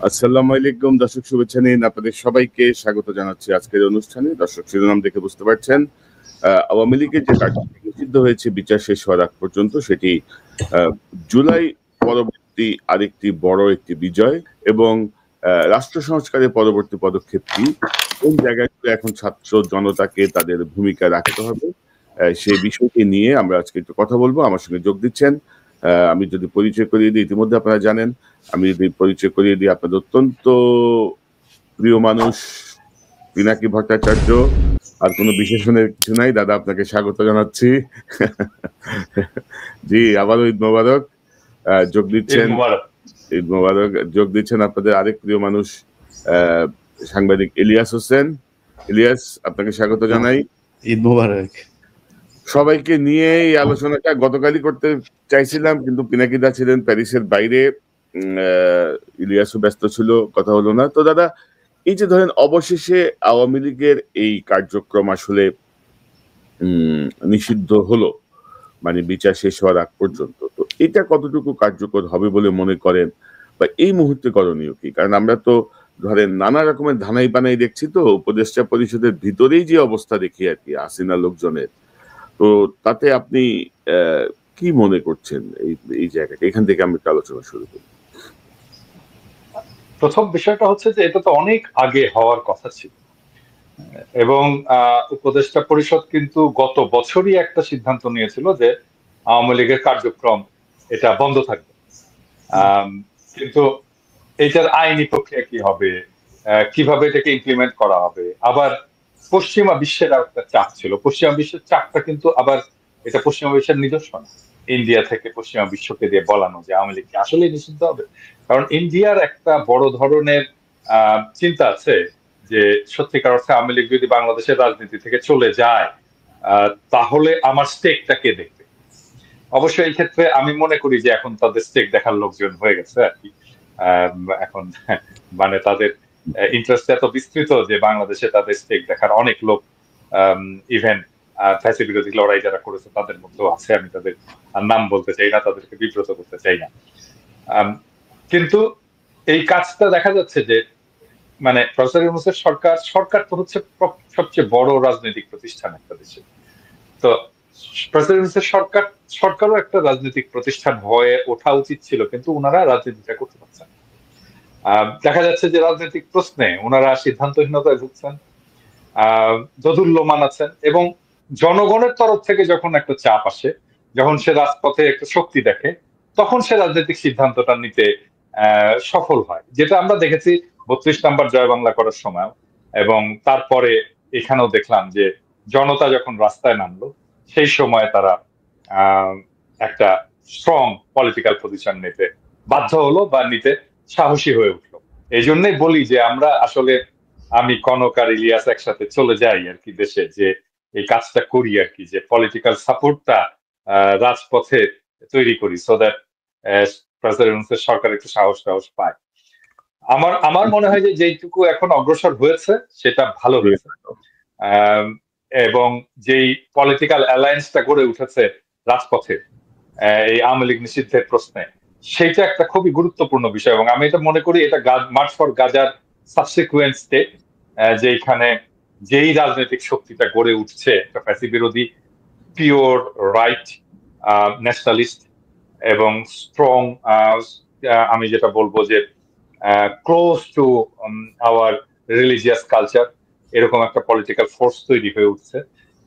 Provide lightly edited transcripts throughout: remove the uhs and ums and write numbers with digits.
আসসালামু আলাইকুম দর্শক, শুভেচ্ছা নিন। আপনাদের সবাইকে স্বাগত জানাচ্ছি আজকের অনুষ্ঠানে। দর্শক, শিরোনাম দেখে বুঝতে পারছেন, আওয়ামী লীগের যে কার্যক্রম নিষিদ্ধ হয়েছে বিচার শেষ হওয়ার আগ পর্যন্ত, সেটি জুলাই পরবর্তী আরেকটি বড় একটি বিজয়। এবং রাষ্ট্র সংস্কারের পরবর্তী পদক্ষেপ কি, কোন জায়গাগুলো এখন ছাত্র জনতাকে তাদের ভূমিকা রাখতে হবে, সেই বিষয়টি নিয়ে আমরা আজকে একটু কথা বলবো। আমার সঙ্গে যোগ দিচ্ছেন, আমি যদি পরিচয় করিয়ে দিই, ইতিমধ্যে আপনারা জানেন, আমি যদি পরিচয় করিয়ে দিই, আপনাদের অত্যন্ত প্রিয় মানুষ পিনাকি ভট্টাচার্য। আর কোনো বিশেষণের কিছু নাই, দাদা আপনাকে স্বাগত জানাচ্ছি। জি, আবারও ঈদ মোবারক। যোগ দিচ্ছেন, ঈদ মোবারক। যোগ দিচ্ছেন আপনাদের আরেক প্রিয় মানুষ, সাংবাদিক ইলিয়াস হোসেন। ইলিয়াস, আপনাকে স্বাগত জানাই। ঈদ মোবারক। সবাইকে নিয়ে এই আলোচনাটা গতকালই করতে চাইছিলাম, কিন্তু পিনাকিদা ছিলেন প্যারিসের বাইরে, ইলিয়াসও ব্যস্ত ছিল, কথা হলো না। তো দাদা, এই যে ধরেন অবশেষে আওয়ামী লীগের এই কার্যক্রম আসলে নিষিদ্ধ হলো, মানে বিচার শেষ হওয়ার আগ পর্যন্ত, তো এটা কতটুকু কার্যকর হবে বলে মনে করেন, বা এই মুহূর্তে করণীয় কি? কারণ আমরা তো ধরেন নানা রকমের ধানাই বানাই দেখছি, তো উপদেষ্টা পরিষদের ভিতরেই যে অবস্থা দেখি আর কি হাসিনা লোকজনের, তো তাতে আপনি কি মনে করছেন এই জায়গাটা? এখান থেকে আমি একটু আলোচনা শুরু করি। প্রথম বিষয়টা হচ্ছে যে এটা তো অনেক আগে হওয়ার কথা ছিল, এবং উপদেষ্টা পরিষদ কিন্তু গত বছরই একটা সিদ্ধান্ত নিয়েছিল যে আওয়ামী লীগের কার্যক্রম এটা বন্ধ থাকবে। কিন্তু এটার আইনি প্রক্রিয়া কি হবে, কিভাবে এটাকে ইমপ্লিমেন্ট করা হবে, আবার পশ্চিমা বিশ্বের একটা চাপ ছিল। পশ্চিমা বিশ্বের চাপটা কিন্তু আবার এটা পশ্চিমা বিশ্বের নিদর্শন। ইন্ডিয়া থেকে পশ্চিমা বিশ্বকে দিয়ে বলানো যে আওয়ামী লীগকে আসলেই নিষিদ্ধ হবে, কারণ ইন্ডিয়ার একটা বড় ধরনের চিন্তা আছে যে সত্যিকার অর্থে আওয়ামী লীগ যদি বাংলাদেশের রাজনীতি থেকে চলে যায়, তাহলে আমার স্টেকটা কে দেখবে। অবশ্যই এই ক্ষেত্রে আমি মনে করি যে এখন তাদের স্টেক দেখার লোকজন হয়ে গেছে আর কি। এখন মানে তাদের ইন্টারেস্ট এত বিস্তৃত যে বাংলাদেশে তাদের স্টেক দেখার অনেক লোক, ইভেন ফ্যাসি বিরোধী লড়াই যারা করেছে তাদের মধ্যেও আছে। আমি তাদের নাম বলতে চাই না, তাদেরকে বিব্রত করতে চাই না। কিন্তু এই কাজটা দেখা যাচ্ছে যে মানে প্রফেসর ইউনূসের সরকার তো হচ্ছে সবচেয়ে বড় রাজনৈতিক প্রতিষ্ঠান একটা দেশে। তো প্রফেসর ইউনূসের সরকারও একটা রাজনৈতিক প্রতিষ্ঠান হয়ে ওঠা উচিত ছিল, কিন্তু ওনারা রাজনীতিটা করতে পারছেন। দেখা যাচ্ছে যে রাজনৈতিক প্রশ্নে ওনারা সিদ্ধান্তহীনতায় ভুগছেন, দোদুল্যমান আছেন, এবং জনগণের তরফ থেকে যখন একটা চাপ আসে, যখন সে রাজপথে একটা শক্তি দেখে, তখন সে রাজনৈতিক সিদ্ধান্তটা নিতে সফল হয়, যেটা আমরা দেখেছি 32 নম্বর জয় বাংলা করার সময়। এবং তারপরে এখানেও দেখলাম যে জনতা যখন রাস্তায় নামলো, সেই সময় তারা একটা স্ট্রং পলিটিক্যাল পজিশন নিতে বাধ্য হলো বা নিতে সাহসী হয়ে উঠলো। এই জন্যই বলি যে আমরা আসলে, আমি কনক আর ইলিয়াস একসাথে চলে যাই আর কি দেশে, যে এই কাজটা করি আর কি, যে পলিটিক্যাল সাপোর্টটা রাজপথে তৈরি করি, সো দ্যাট প্রেসিডেন্টের সরকার একটু সাহস পায়। আমার মনে হয় যে যেইটুকু এখন অগ্রসর হয়েছে সেটা ভালো হয়েছে, এবং যেই পলিটিক্যাল অ্যালায়েন্সটা গড়ে উঠেছে রাজপথে এই আওয়ামী লীগ নিষিদ্ধের প্রশ্নে, সেটা একটা খুবই গুরুত্বপূর্ণ বিষয়। এবং আমি এটা মনে করি এটা মার্চ ফর গাজার সাবসিকুয়েন্ট স্টেপ, যেখানে যেই রাজনৈতিক শক্তিটা গড়ে উঠছে একটা ফ্যাসি বিরোধী পিওর রাইট ন্যাশনালিস্ট এবং স্ট্রং, আমি যেটা বলবো যে close to our religious culture, এরকম একটা পলিটিক্যাল ফোর্স তৈরি হয়ে উঠছে।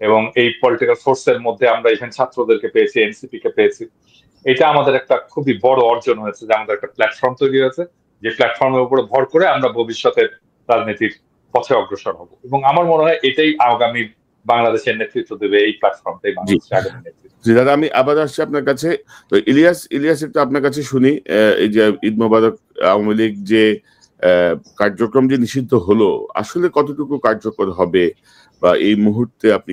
এবং এই পলিটিক্যাল ফোর্সের মধ্যে আমরা ইভেন ছাত্রদেরকে পেয়েছি, এনসিপি কে পেয়েছি। এটা আমাদের একটা খুবই বড় অর্জন হয়েছে যে আমাদের একটা প্ল্যাটফর্ম তৈরি হয়েছে, যে প্ল্যাটফর্মের উপরে ভর করে আমরা ভবিষ্যতের রাজনীতির পথে অগ্রসর হব। এবং আমার মনে হয় এটাই আগামী বাংলাদেশের নেতৃত্ব দেবে, এই প্ল্যাটফর্মটাই বাংলাদেশের আগামী নেতৃত্ব। দাদা, আমি আবার আসছি আপনার কাছে। তো ইলিয়াস একটু আপনার কাছে শুনি, এই যে ঈদ মোবারক, আওয়ামী লীগ যে কার্যক্রম যে নিষিদ্ধ হলো, আসলে কতটুকু কার্যকর হবে, বা এই মুহূর্তে আপনি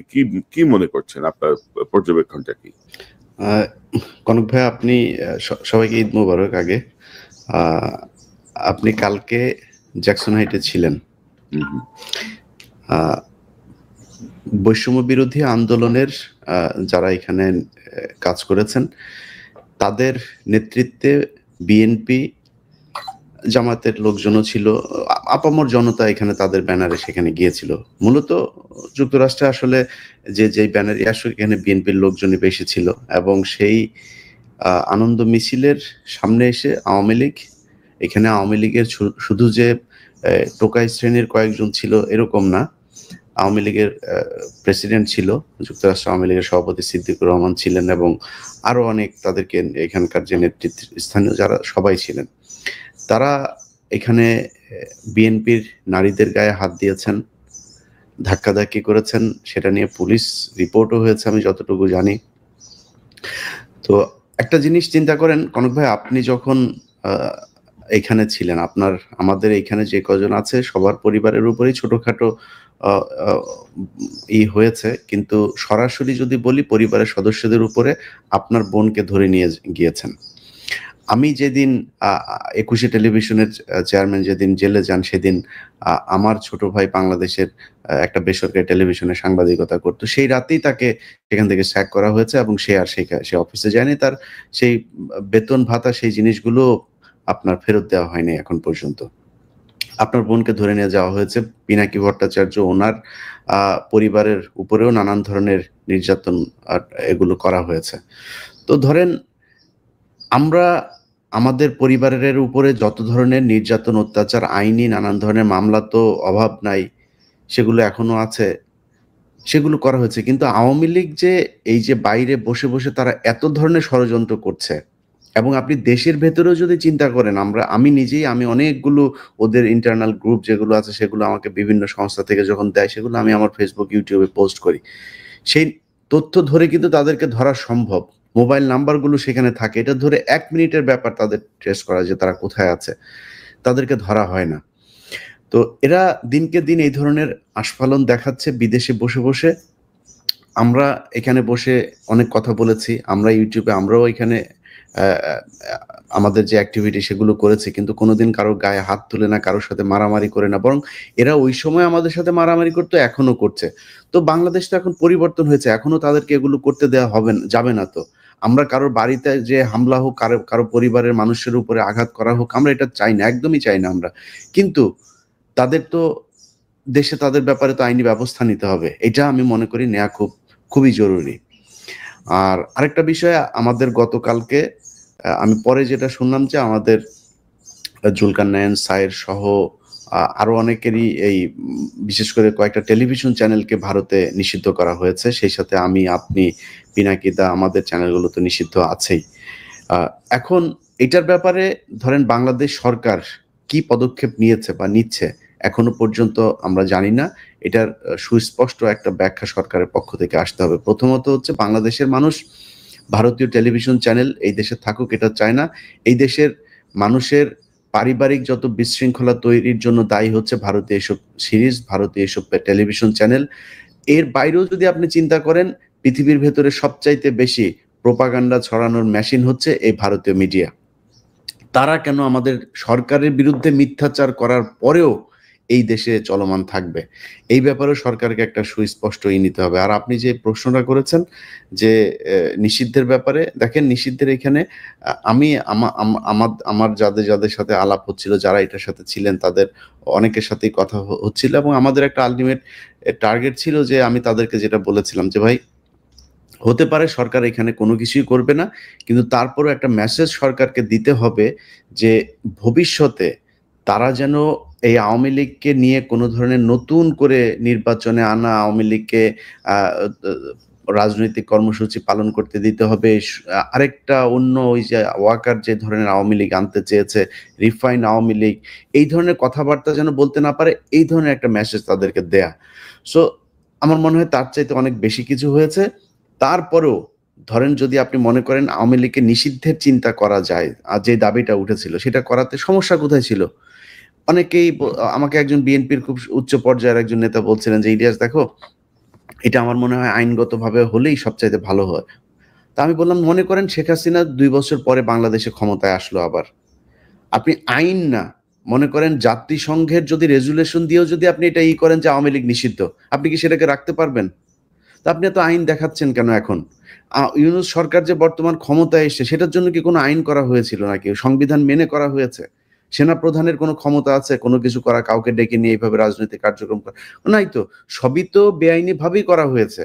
কি মনে করছেন, আপনার পর্যবেক্ষণটা কি? কনক ভাই, আপনি সবাইকে ঈদ মোবারক। আগে আপনি কালকে জ্যাকসন হাইটে ছিলেন। বৈষম্য বিরোধী আন্দোলনের যারা এখানে কাজ করেছেন, তাদের নেতৃত্বে বিএনপি জামাতের লোকজনও ছিল, আপামর জনতা এখানে তাদের ব্যানারে সেখানে গিয়েছিল। মূলত যুক্তরাষ্ট্রে আসলে যেই ব্যানারে এখানে বিএনপির লোকজনই বেশি ছিল, এবং সেই আনন্দ মিছিলের সামনে এসে আওয়ামী লীগ, এখানে আওয়ামী লীগের শুধু যে টোকাই শ্রেণীর কয়েকজন ছিল এরকম না, আওয়ামী লীগের প্রেসিডেন্ট ছিল, যুক্তরাষ্ট্র আওয়ামী লীগের সভাপতি সিদ্দিকুর রহমান ছিলেন, এবং আরো অনেক তাদেরকে এখানকার যে নেতৃত্ব স্থানীয় যারা সবাই ছিলেন, তারা এখানে বিএনপির নারীদের গায়ে হাত দিয়েছেন, ধাক্কাধাক্কি করেছেন, সেটা নিয়ে পুলিশ রিপোর্টও হয়েছে আমি যতটুকু জানি। তো একটা জিনিস চিন্তা করেন কনক ভাই, আপনি যখন এখানে ছিলেন, আমাদের এখানে যে কজন আছে সবার পরিবারের উপরেই ছোটখাটো হয়েছে, কিন্তু সরাসরি যদি বলি পরিবারের সদস্যদের উপরে আপনার বোনকে ধরে নিয়ে গিয়েছেন। আমি যেদিন 21 টেলিভিশনের চেয়ারম্যান যেদিন জেলে যান, সেদিন আমার ছোট ভাই বাংলাদেশের একটা বেসরকারি টেলিভিশনে সাংবাদিকতা করতো, সেই রাতেই তাকে সেখান থেকে স্যাক করা হয়েছে, এবং সে অফিসে যায়নি, তার সেই বেতন ভাতা সেই জিনিসগুলো আপনার ফেরত দেওয়া হয়নি এখন পর্যন্ত। আপনার বোনকে ধরে নিয়ে যাওয়া হয়েছে, পিনাকি ভট্টাচার্য ওনার পরিবারের উপরেও নানান ধরনের নির্যাতন এগুলো করা হয়েছে। তো ধরেন আমরা আমাদের পরিবারের উপরে যত ধরনের নির্যাতন অত্যাচার আইনি নানান ধরনের মামলা তো অভাব নাই, সেগুলো এখনো আছে, সেগুলো করা হয়েছে। কিন্তু আওয়ামী লীগ যে এই যে বাইরে বসে বসে তারা এত ধরনের ষড়যন্ত্র করছে, এবং আপনি দেশের ভেতরেও যদি চিন্তা করেন, আমি অনেকগুলো ওদের ইন্টারনাল গ্রুপ যেগুলো আছে সেগুলো আমাকে বিভিন্ন সংস্থা থেকে যখন দেয়, সেগুলো আমি আমার ফেসবুক ইউটিউবে পোস্ট করি। সেই তথ্য ধরে কিন্তু তাদেরকে ধরা সম্ভব, মোবাইল নাম্বারগুলো সেখানে থাকে, এটা ধরে 1 মিনিটের ব্যাপার তাদের ট্রেস করা যে তারা কোথায় আছে, তাদেরকে ধরা হয় না। তো এরা দিনকে দিন এই ধরনের আস্ফালন দেখাচ্ছে বিদেশে বসে বসে। আমরা এখানে বসে অনেক কথা বলেছি, আমরা ইউটিউবে আমরাও এখানে আমাদের যে অ্যাক্টিভিটি সেগুলো করেছি, কিন্তু কোনোদিন কারো গায়ে হাত তুলে না, কারোর সাথে মারামারি করে না, বরং এরা ওই সময় আমাদের সাথে মারামারি করতো, এখনো করছে। তো বাংলাদেশ তো এখন পরিবর্তন হয়েছে, এখনো তাদেরকে এগুলো করতে দেওয়া যাবে না। তো আমরা কারোর বাড়িতে যে হামলা হোক, কারো পরিবারের মানুষের উপরে আঘাত করা হোক, আমরা এটা চাই না, একদমই চাই না আমরা। কিন্তু তাদের তো দেশে তাদের ব্যাপারে তো আইনি ব্যবস্থা নিতে হবে, এটা আমি মনে করি নেওয়া খুবই জরুরি। আর আরেকটা বিষয়, আমাদের গতকালকে আমি পরে যেটা শুনলাম যে আমাদের জুলকারনাইন সায়ের সহ আরো অনেকেরই এই বিশেষ করে কয়েকটা টেলিভিশন চ্যানেলকে ভারতে নিষিদ্ধ করা হয়েছে, সেই সাথে আমি, আপনি, পিনাকিদা, আমাদের চ্যানেলগুলো তো নিষিদ্ধ আছেই। এখন এটার ব্যাপারে ধরেন বাংলাদেশ সরকার কি পদক্ষেপ নিয়েছে বা নিচ্ছে এখনো পর্যন্ত আমরা জানি না। এটার সুস্পষ্ট একটা ব্যাখ্যা সরকারের পক্ষ থেকে আসতে হবে। প্রথমত হচ্ছে, বাংলাদেশের মানুষ ভারতীয় টেলিভিশন চ্যানেল এই দেশে থাকুক এটা চায় না। এই দেশের মানুষের পারিবারিক যত বিশৃঙ্খলা তৈরির জন্য দায়ী হচ্ছে ভারতীয় এসব সিরিজ, ভারতীয় এসব টেলিভিশন চ্যানেল। এর বাইরেও যদি আপনি চিন্তা করেন, পৃথিবীর ভেতরে সবচাইতে বেশি প্রোপাগান্ডা ছড়ানোর মেশিন হচ্ছে এই ভারতীয় মিডিয়া। তারা কেন আমাদের সরকারের বিরুদ্ধে মিথ্যাচার করার পরেও এই দেশে চলমান থাকবে? এই ব্যাপারেও সরকারকে একটা সুস্পষ্ট নিতে হবে। আর আপনি যে প্রশ্নটা করেছেন যে নিষিদ্ধের ব্যাপারে, দেখেন নিষিদ্ধের এখানে আমার যাদের সাথে আলাপ হচ্ছিল, যারা এটার সাথে ছিলেন, তাদের অনেকের সাথেই কথা হচ্ছিল, এবং আমাদের একটা আলটিমেট টার্গেট ছিল যে আমি তাদেরকে যেটা বলেছিলাম যে ভাই, হতে পারে সরকার এখানে কোনো কিছুই করবে না, কিন্তু তারপরও একটা মেসেজ সরকারকে দিতে হবে যে ভবিষ্যতে তারা যেন এই আওয়ামী লীগকে নিয়ে কোনো ধরনের নতুন করে নির্বাচনে আনা, আওয়ামী লীগকে রাজনৈতিক কর্মসূচি পালন করতে দিতে হবে। আরেকটা অন্য ওই যে ওয়াকার যে ধরনের আওয়ামী লীগ আনতে চেয়েছে, রিফাইন আওয়ামী লীগ, এই ধরনের কথাবার্তা যেন বলতে না পারে, এই ধরনের একটা মেসেজ তাদেরকে দেয়া। সো আমার মনে হয় তার চাইতে অনেক বেশি কিছু হয়েছে। তারপরেও ধরেন যদি আপনি মনে করেন আওয়ামী লীগকে নিষিদ্ধের চিন্তা করা যায়, আর যে দাবিটা উঠেছিল সেটা করাতে সমস্যা কোথায় ছিল? অনেকেই আমাকে একজন বিএনপির খুব উচ্চ পর্যায়ের একজন নেতা বলছিলেন যে ইলিয়াস দেখো, এটা আমার মনে হয় আইনগতভাবে হলেই সবচাইতে ভালো হয়। তা আমি বললাম, মনে করেন শেখ হাসিনা 2 বছর পরে বাংলাদেশে ক্ষমতায় আসলো, আবার আপনি আইন না, মনে করেন জাতিসংঘের যদি রেজুলেশন দিয়েও যদি আপনি এটা করেন যে আওয়ামী লীগ নিষিদ্ধ, আপনি কি সেটাকে রাখতে পারবেন? তা আপনি এত আইন দেখাচ্ছেন কেন এখন? ইউনূস সরকার যে বর্তমান ক্ষমতায় এসেছে, সেটার জন্য কি কোনো আইন করা হয়েছিল নাকি? সংবিধান মেনে করা হয়েছে? সেনাপ্রধানের কোনো ক্ষমতা আছে কোনো কিছু করা, কাউকে ডেকে নিয়ে এইভাবে রাজনৈতিক কার্যক্রম করা? নাই তো, সবই তো বেআইনি ভাবেই করা হয়েছে।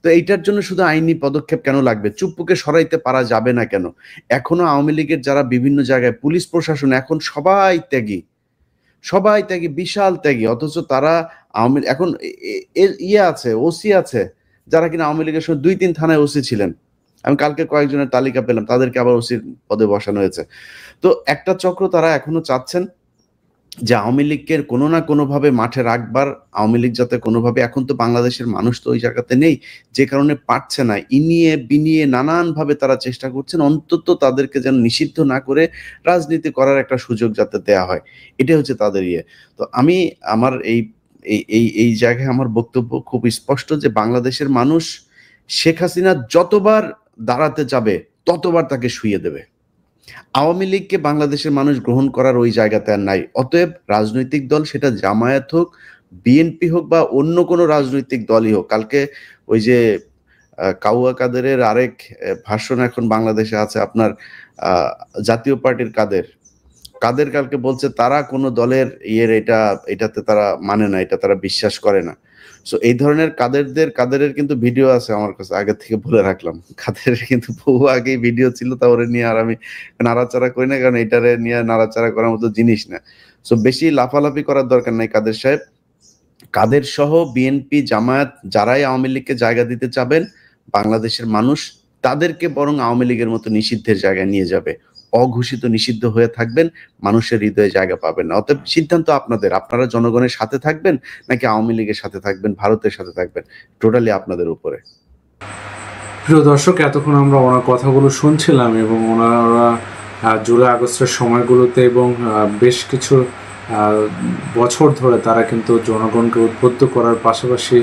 তো এইটার জন্য শুধু আইনি পদক্ষেপ কেন লাগবে? চুপ্পুকে সরাইতে পারা যাবে না কেন? এখনো আওয়ামী লীগের যারা বিভিন্ন জায়গায়, পুলিশ প্রশাসন এখন সবাই ত্যাগী, বিশাল ত্যাগী, অথচ তারা আওয়ামী এখন ইয়ে আছে, ওসি আছে যারা কিনা আওয়ামী লীগের সময় 2-3 থানায় ওসি ছিলেন। আমি কালকে কয়েকজনের তালিকা পেলাম, তাদেরকে আবার ওসির পদে বসানো হয়েছে। তো একটা চক্র তারা এখনো চাচ্ছেন যে আওয়ামী লীগকে কোনো না কোনোভাবে মাঠে রাখবার, আওয়ামী লীগ যাতে কোনোভাবে, এখন তো বাংলাদেশের মানুষ তো ওই জায়গাতে নেই, যে কারণে পারছে না, ইনিয়ে বিনিয়ে নানানভাবে তারা চেষ্টা করছেন অন্তত তাদেরকে যেন নিষিদ্ধ না করে রাজনীতি করার একটা সুযোগ যাতে দেয়া হয়, এটা হচ্ছে তাদের ইয়ে। তো আমি আমার এই এই এই জায়গায় আমার বক্তব্য খুব স্পষ্ট যে বাংলাদেশের মানুষ শেখ হাসিনা যতবার দাঁড়াতে যাবে ততবার তাকে শুইয়ে দেবে। আওয়ামী লীগকে বাংলাদেশের মানুষ গ্রহণ করার ওই জায়গাতে আর নাই। অতএব রাজনৈতিক দল, সেটা জামায়াত হোক, বিএনপি হোক বা অন্য কোনো রাজনৈতিক দলই হোক, কালকে ওই যে কাউয়া কাদেরের আরেক ভাষণ এখন বাংলাদেশে আছে, আপনার জাতীয় পার্টির কাদের কালকে বলছে তারা কোনো দলের এটাতে তারা মানে না, এটা তারা বিশ্বাস করে না। সো এই ধরনের কাদেরের কিন্তু ভিডিও আছে আমার কাছে, আগে থেকে বলে রাখলাম। কাদেরের কিন্তু বহু আগেই ভিডিও ছিল, তা ওরে নিয়ে আর আমি নাড়াচাড়া করি না, কারণ এটারে নিয়ে নাড়াচাড়া করার মতো জিনিস না। সো বেশি লাফালাফি করার দরকার নাই কাদের সাহেব। কাদের সহ বিএনপি, জামায়াত যারাই আওয়ামী লীগকে জায়গা দিতে চাবেন, বাংলাদেশের মানুষ তাদেরকে বরং আওয়ামী লীগের মতো নিষিদ্ধের জায়গায় নিয়ে যাবে। অঘোষিত নিষিদ্ধ হয়ে থাকবেন, মানুষের হৃদয়ে জায়গা পাবেন না। অতএব সিদ্ধান্ত আপনাদের, আপনারা জনগণের সাথে থাকবেন নাকি আওয়ামী লীগের সাথে থাকবেন, ভারতের সাথে থাকবেন, টোটালি আপনাদের উপরে। প্রিয় দর্শক, এতক্ষণ আমরা ওনার কথাগুলো শুনছিলাম এবং ওনারা জুলাই আগস্টের সময়গুলোতে এবং বেশ কিছু বছর ধরে তারা কিন্তু জনগণকে উদ্বুদ্ধ করার পাশাপাশি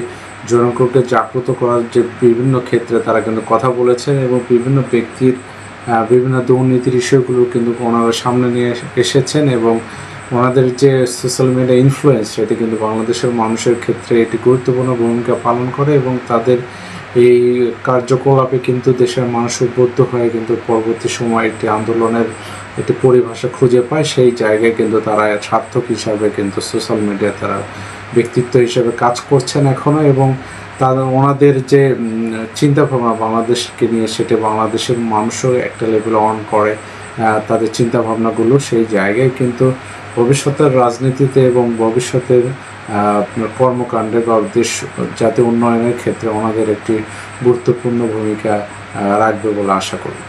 জনগণকে জাগ্রত করার যে বিভিন্ন ক্ষেত্রে তারা কিন্তু কথা বলেছেন এবং বিভিন্ন ব্যক্তির বিভিন্ন দুর্নীতির ইস্যুগুলো কিন্তু ওনারা সামনে নিয়ে এসেছেন এবং ওনাদের যে সোশ্যাল মিডিয়া ইনফ্লুয়েন্স, সেটি কিন্তু বাংলাদেশের মানুষের ক্ষেত্রে একটি গুরুত্বপূর্ণ ভূমিকা পালন করে এবং তাদের এই কার্যকলাপে কিন্তু দেশের মানুষ উদ্বুদ্ধ হয়ে কিন্তু পরবর্তী সময় একটি আন্দোলনের একটি পরিভাষা খুঁজে পায়। সেই জায়গায় কিন্তু তারা সার্থক হিসাবে কিন্তু সোশ্যাল মিডিয়া তারা ব্যক্তিত্ব হিসেবে কাজ করছেন এখনও এবং তারা ওনাদের যে চিন্তাভাবনা বাংলাদেশকে নিয়ে, সেটা বাংলাদেশের মানুষও একটা লেভেল অন করে তাদের চিন্তাভাবনাগুলো। সেই জায়গায় কিন্তু ভবিষ্যতের রাজনীতিতে এবং ভবিষ্যতের কর্মকাণ্ডে বা দেশ জাতীয় উন্নয়নের ক্ষেত্রে ওনাদের একটি গুরুত্বপূর্ণ ভূমিকা রাখবে বলে আশা করি।